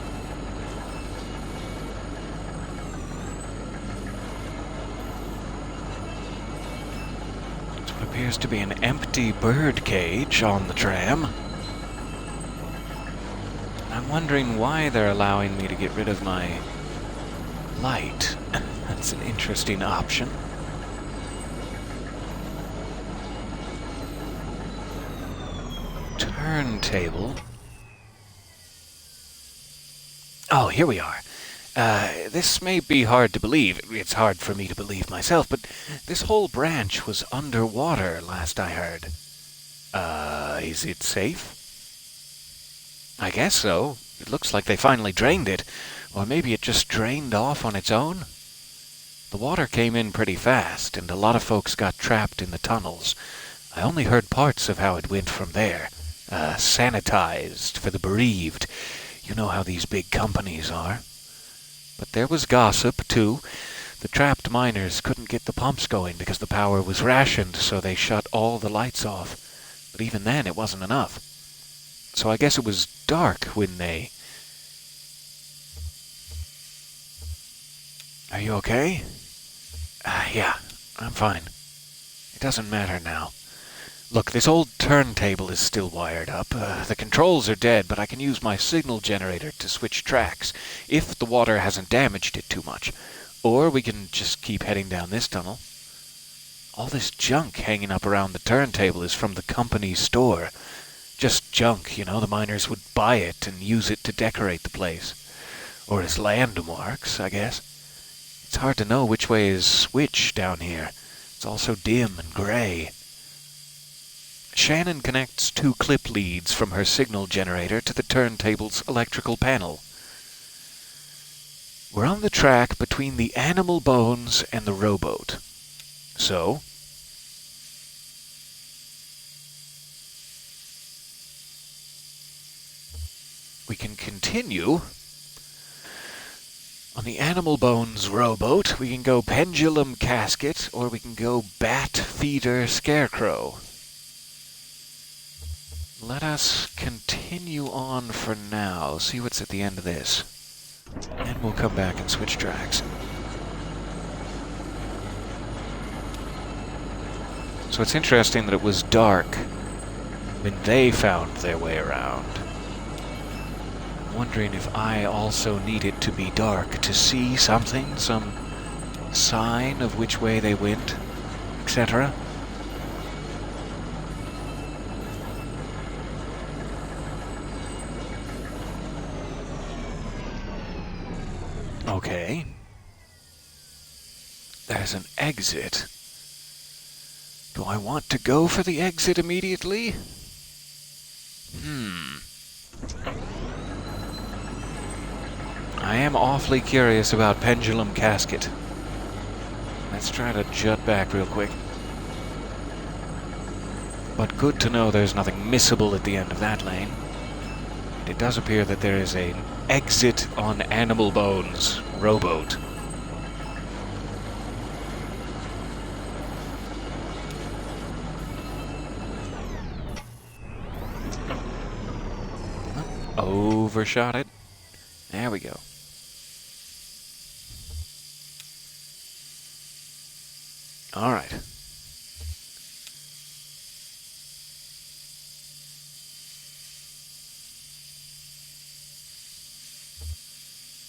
So it appears to be an empty bird cage on the tram. I'm wondering why they're allowing me to get rid of my light. That's an interesting option. Turntable. Oh, here we are. This may be hard to believe. It's hard for me to believe myself, but this whole branch was underwater last I heard. Is it safe? I guess so. It looks like they finally drained it. Or maybe it just drained off on its own? The water came in pretty fast, and a lot of folks got trapped in the tunnels. I only heard parts of how it went from there. Sanitized for the bereaved. You know how these big companies are. But there was gossip, too. The trapped miners couldn't get the pumps going because the power was rationed, so they shut all the lights off. But even then, it wasn't enough. So I guess it was dark when they... Are you okay? Yeah, I'm fine. It doesn't matter now. Look, this old turntable is still wired up. The controls are dead, but I can use my signal generator to switch tracks, if the water hasn't damaged it too much. Or we can just keep heading down this tunnel. All this junk hanging up around the turntable is from the company's store. Just junk, you know, the miners would buy it and use it to decorate the place. Or as landmarks, I guess. It's hard to know which way is which down here. It's all so dim and gray. Shannon connects 2 clip leads from her signal generator to the turntable's electrical panel. We're on the track between the animal bones and the rowboat. So, we can continue. On the animal bones rowboat, we can go pendulum casket, or we can go bat feeder scarecrow. Let us continue on for now. See what's at the end of this. And we'll come back and switch tracks. So it's interesting that it was dark when they found their way around. I'm wondering if I also need it to be dark to see something, some sign of which way they went, etc. Okay. There's an exit. Do I want to go for the exit immediately? I am awfully curious about Pendulum Casket. Let's try to jut back real quick. But good to know there's nothing missable at the end of that lane. And it does appear that there is an exit on Animal Bones rowboat. Overshot it. There we go. All right.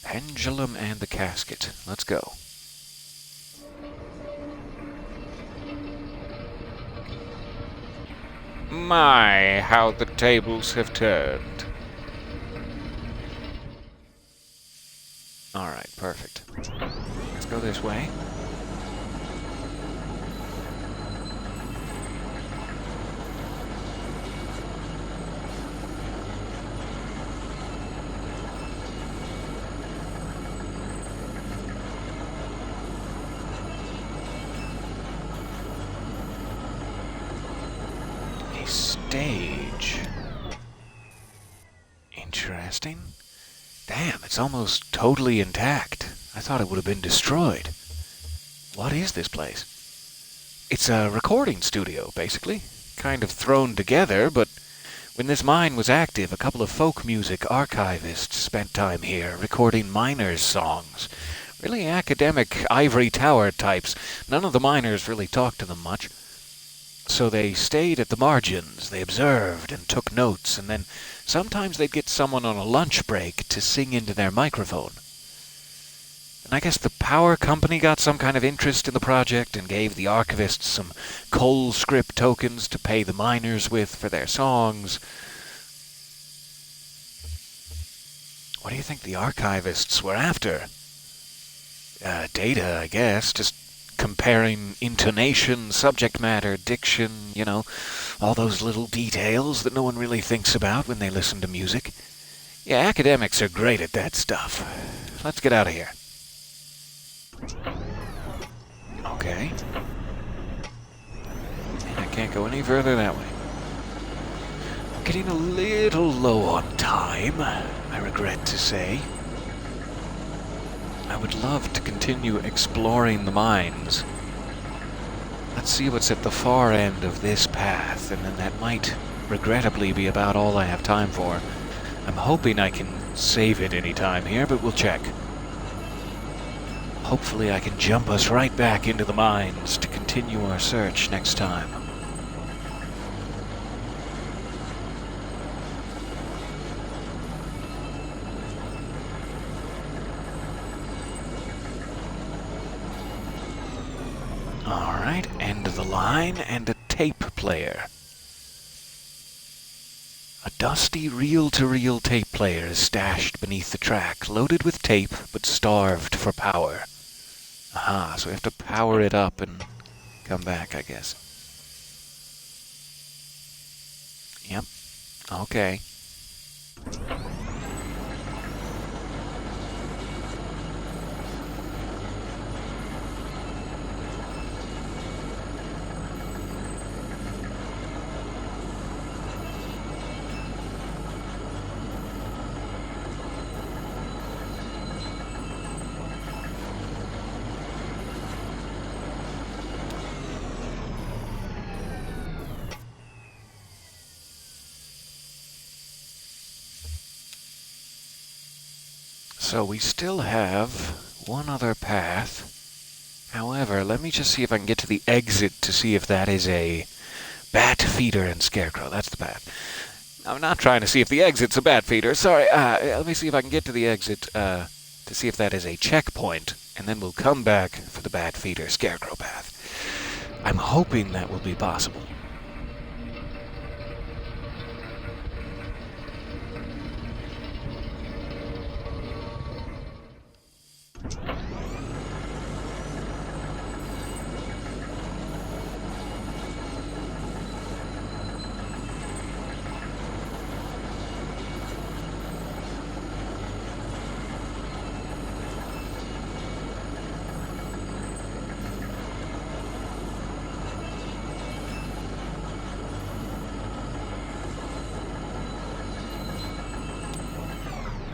Pendulum and the casket. Let's go. My, how the tables have turned. All right, perfect. Let's go this way. A stage. Interesting. Damn, it's almost totally intact. I thought it would have been destroyed. What is this place? It's a recording studio, basically. Kind of thrown together, but when this mine was active, a couple of folk music archivists spent time here recording miners' songs. Really academic ivory tower types. None of the miners really talked to them much. So they stayed at the margins, they observed and took notes, and then sometimes they'd get someone on a lunch break to sing into their microphone. And I guess the power company got some kind of interest in the project and gave the archivists some coal script tokens to pay the miners with for their songs. What do you think the archivists were after? Data, I guess, just comparing intonation, subject matter, diction, you know, all those little details that no one really thinks about when they listen to music. Yeah, academics are great at that stuff. Let's get out of here. Okay. And I can't go any further that way. I'm getting a little low on time, I regret to say. I would love to continue exploring the mines. Let's see what's at the far end of this path, and then that might regrettably be about all I have time for. I'm hoping I can save it any time here, but we'll check. Hopefully I can jump us right back into the mines to continue our search next time. Alright, end of the line, and a tape player. A dusty reel-to-reel tape player is stashed beneath the track, loaded with tape, but starved for power. Aha, so we have to power it up and come back, I guess. Yep, okay. So we still have one other path. However, let me just see if I can get to the exit to see if that is a bat feeder and scarecrow. That's the path. I'm not trying to see if the exit's a bat feeder. Sorry, let me see if I can get to the exit to see if that is a checkpoint, and then we'll come back for the bat feeder scarecrow path. I'm hoping that will be possible.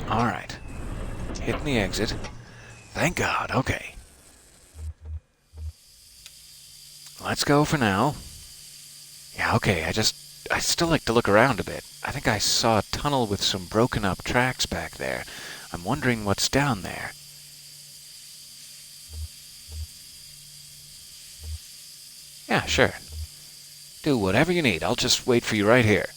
Alright. Hitting the exit. Thank God. Okay. Let's go for now. Yeah, okay. I still like to look around a bit. I think I saw a tunnel with some broken up tracks back there. I'm wondering what's down there. Yeah, sure. Do whatever you need. I'll just wait for you right here.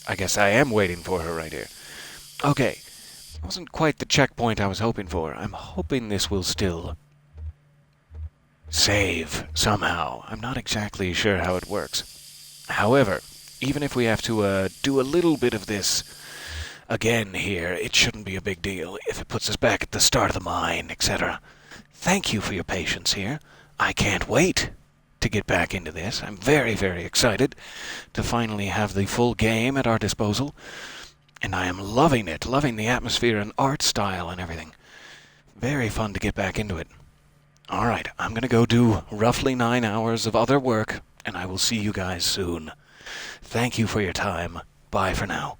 I guess I am waiting for her right here. Okay. Wasn't quite the checkpoint I was hoping for. I'm hoping this will still save somehow. I'm not exactly sure how it works. However, even if we have to do a little bit of this again here, it shouldn't be a big deal if it puts us back at the start of the mine, etc. Thank you for your patience here. I can't wait to get back into this. I'm very, very excited to finally have the full game at our disposal. And I am loving it, loving the atmosphere and art style and everything. Very fun to get back into it. Alright, I'm going to go do roughly 9 hours of other work, and I will see you guys soon. Thank you for your time. Bye for now.